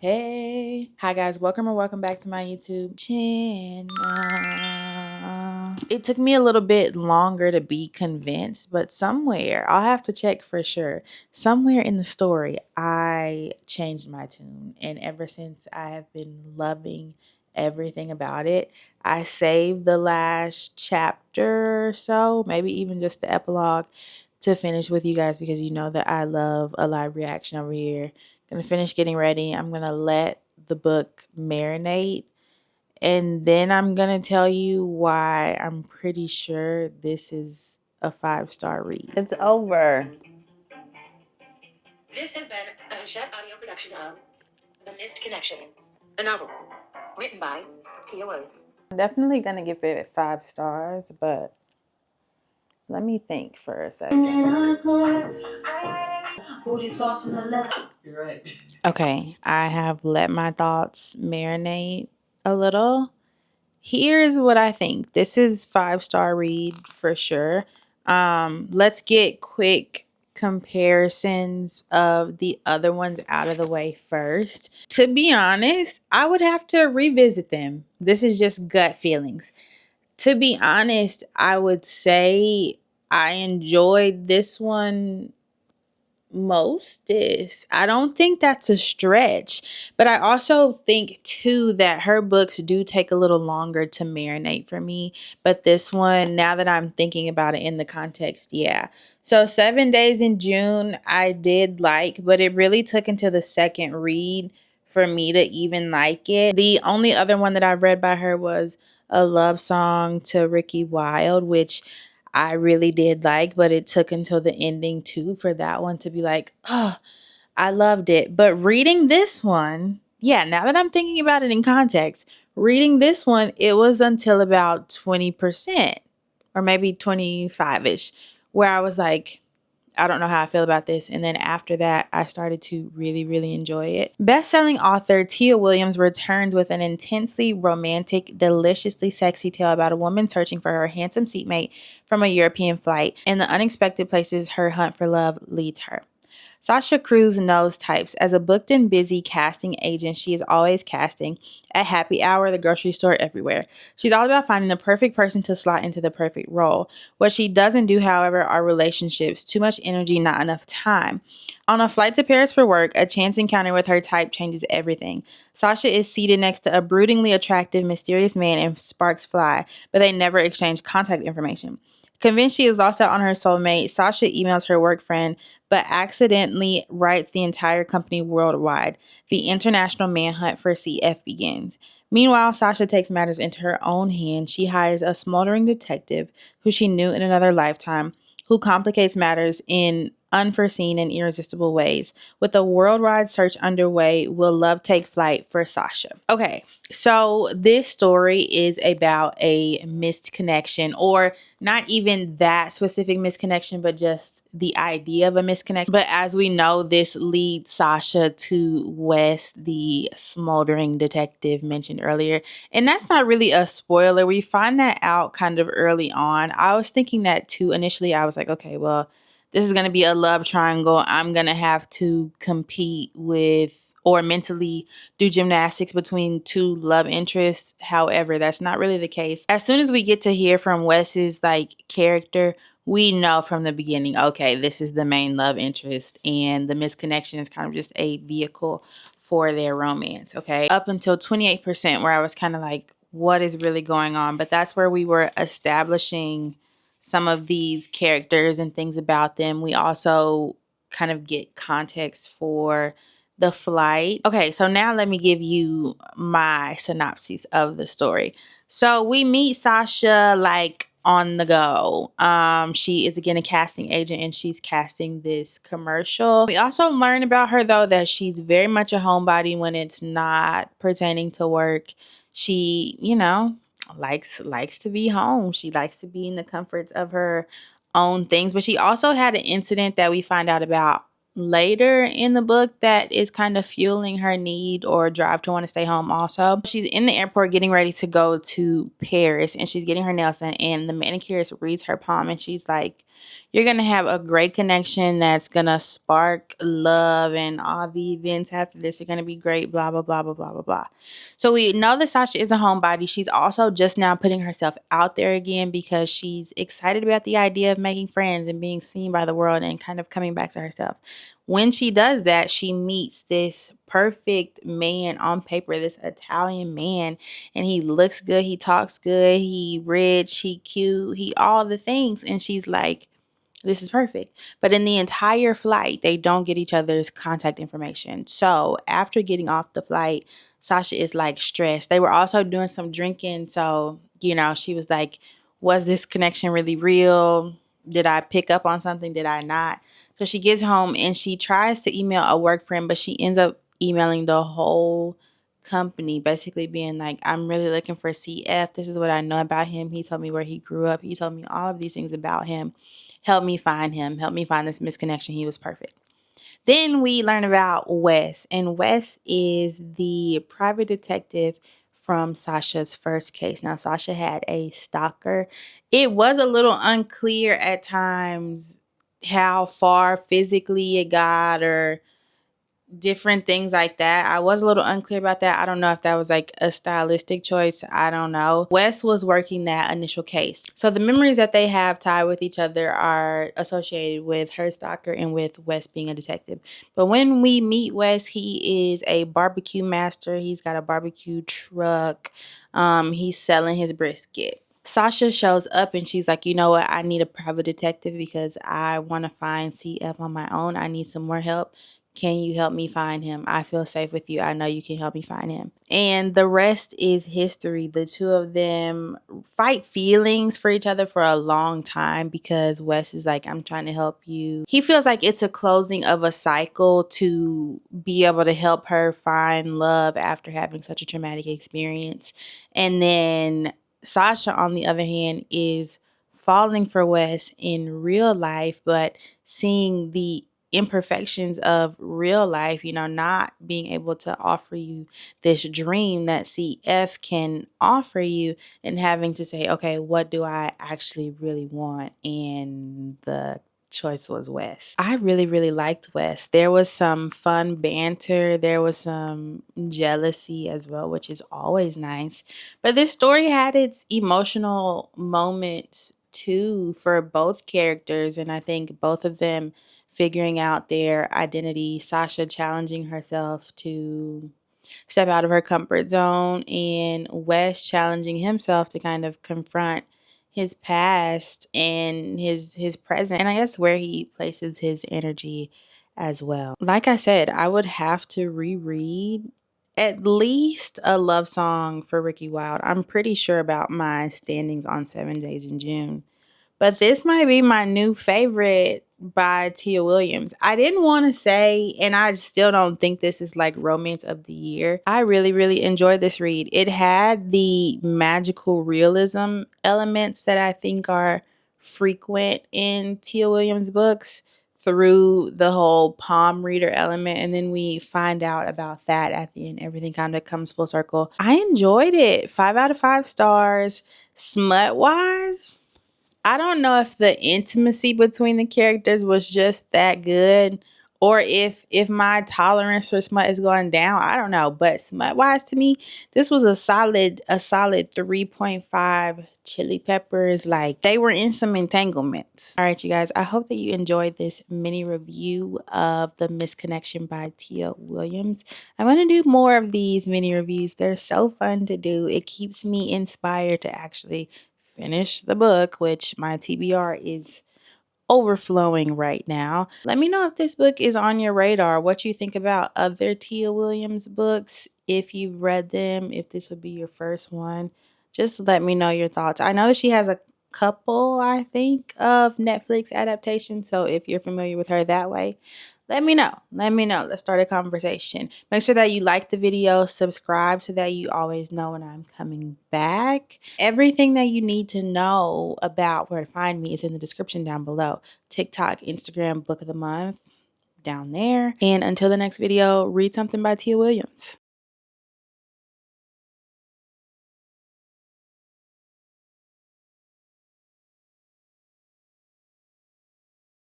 Hey, hi guys, welcome back to my YouTube channel. It took me a little bit longer to be convinced, but somewhere, I'll have to check for sure, somewhere in the story, I changed my tune. And ever since, I have been loving everything about it. I saved the last chapter or so, maybe even just the epilogue, to finish with you guys because you know that I love a live reaction over here. Gonna finish getting ready. I'm gonna let the book marinate, and then I'm gonna tell you why I'm pretty sure this is a 5-star read. It's over. This has been a Hachette audio production of The Missed Connection, a novel written by Tia Williams. I'm definitely gonna give it 5 stars, but let me think for a second. You're right. Okay, I have let my thoughts marinate a little. Here's what I think. This is 5-star read for sure. Let's get quick comparisons of the other ones out of the way first. To be honest, I would have to revisit them. This is just gut feelings. To be honest, I would say I enjoyed this one mostest. I don't think that's a stretch, but I also think too that her books do take a little longer to marinate for me. But this one, now that I'm thinking about it in the context, yeah. So 7 Days in June, I did like, but it really took until the second read for me to even like it. The only other one that I've read by her was A Love Song to Ricki Wilde, which I really did like, but it took until the ending too for that one to be like, oh, I loved it. But reading this one, yeah, now that I'm thinking about it in context, reading this one, it was until about 20% or maybe 25-ish where I was like, I don't know how I feel about this. And then after that, I started to really, really enjoy it. Best-selling author Tia Williams returns with an intensely romantic, deliciously sexy tale about a woman searching for her handsome seatmate from a European flight and the unexpected places her hunt for love leads her. Sasha Cruz knows types. As a booked and busy casting agent, she is always casting at happy hour, the grocery store, everywhere. She's all about finding the perfect person to slot into the perfect role. What she doesn't do, however, are relationships. Too much energy, not enough time. On a flight to Paris for work, a chance encounter with her type changes everything. Sasha is seated next to a broodingly attractive, mysterious man and sparks fly, but they never exchange contact information. Convinced she is lost out on her soulmate, Sasha emails her work friend, but accidentally writes the entire company worldwide. The international manhunt for CF begins. Meanwhile, Sasha takes matters into her own hands. She hires a smoldering detective who she knew in another lifetime, who complicates matters in unforeseen and irresistible ways. With a worldwide search underway, will love take flight for Sasha? Okay, so this story is about a missed connection, or not even that specific misconnection, but just the idea of a misconnection. But as we know, this leads Sasha to Wes, the smoldering detective mentioned earlier. And that's not really a spoiler. We find that out kind of early on. I was thinking that too. Initially, I was like, okay, well, this is going to be a love triangle. I'm going to have to compete with or mentally do gymnastics between two love interests. However, that's not really the case. As soon as we get to hear from Wes's character, we know from the beginning, okay, this is the main love interest, and the misconnection is kind of just a vehicle for their romance. Okay, up until 28%, where I was kind of like, what is really going on? But that's where we were establishing some of these characters and things about them. We also kind of get context for the flight. Okay, so now let me give you my synopsis of the story. So we meet Sasha on the go. She is again a casting agent and she's casting this commercial. We also learn about her though that she's very much a homebody when it's not pertaining to work. She, likes to be home. She likes to be in the comforts of her own things. But she also had an incident that we find out about later in the book that is kind of fueling her need or drive to want to stay home also. She's in the airport getting ready to go to Paris and she's getting her nails done, and the manicurist reads her palm and she's like, You're going to have a great connection that's going to spark love, and all the events after this are going to be great, blah, blah, blah, blah, blah, blah, blah. So we know that Sasha is a homebody. She's also just now putting herself out there again because she's excited about the idea of making friends and being seen by the world and kind of coming back to herself. When she does that, she meets this perfect man on paper, this Italian man, and he looks good, he talks good, he rich, he cute, he all the things. And she's like, this is perfect. But in the entire flight, they don't get each other's contact information. So after getting off the flight, Sasha is like stressed. They were also doing some drinking. So, she was like, was this connection really real? Did I pick up on something? Did I not? So she gets home and she tries to email a work friend, but she ends up emailing the whole company, basically being like, I'm really looking for CF. This is what I know about him. He told me where he grew up. He told me all of these things about him. Help me find him. Help me find this misconnection. He was perfect. Then we learn about Wes, and Wes is the private detective from Sasha's first case. Now, Sasha had a stalker. It was a little unclear at times how far physically it got, or different things like that. I was a little unclear about that. I don't know if that was like a stylistic choice. I don't know. Wes was working that initial case. So the memories that they have tied with each other are associated with her stalker and with Wes being a detective. But when we meet Wes, he is a barbecue master. He's got a barbecue truck. He's selling his brisket. Sasha shows up and she's like, you know what? I need a private detective because I want to find CF on my own. I need some more help. Can you help me find him? I feel safe with you. I know you can help me find him. And the rest is history. The two of them fight feelings for each other for a long time because Wes is like, I'm trying to help you. He feels like it's a closing of a cycle to be able to help her find love after having such a traumatic experience. And then Sasha, on the other hand, is falling for Wes in real life, but seeing the imperfections of real life, not being able to offer you this dream that CF can offer you, and having to say, okay, what do I actually really want? And the choice was Wes. I really, really liked Wes. There was some fun banter. There was some jealousy as well, which is always nice. But this story had its emotional moments too for both characters. And I think both of them figuring out their identity, Sasha challenging herself to step out of her comfort zone, and Wes challenging himself to kind of confront his past and his present, and I guess where he places his energy as well. Like I said, I would have to reread at least a love song for Ricki Wilde. I'm pretty sure about my standings on 7 Days in June. But this might be my new favorite by Tia Williams. I didn't want to say, and I still don't think this is like romance of the year. I really, really enjoyed this read. It had the magical realism elements that I think are frequent in Tia Williams' books through the whole palm reader element. And then we find out about that at the end. Everything kind of comes full circle. I enjoyed it. 5 out of 5 stars. Smut wise, I don't know if the intimacy between the characters was just that good, or if my tolerance for smut is going down. I don't know, but smut wise, to me, this was a solid 3.5 chili peppers. Like, they were in some entanglements. All right, you guys, I hope that you enjoyed this mini review of The Misconnection by Tia Williams. I'm going to do more of these mini reviews. They're so fun to do. It keeps me inspired to actually finish the book, which my TBR is overflowing right now. Let me know if this book is on your radar, what you think about other Tia Williams books, if you've read them, if this would be your first one. Just let me know your thoughts. I know that she has a couple, I think, of Netflix adaptations, so if you're familiar with her that way, let me know. Let me know. Let's start a conversation. Make sure that you like the video, subscribe so that you always know when I'm coming back. Everything that you need to know about where to find me is in the description down below. TikTok, Instagram, book of the month down there. And until the next video, read something by Tia Williams.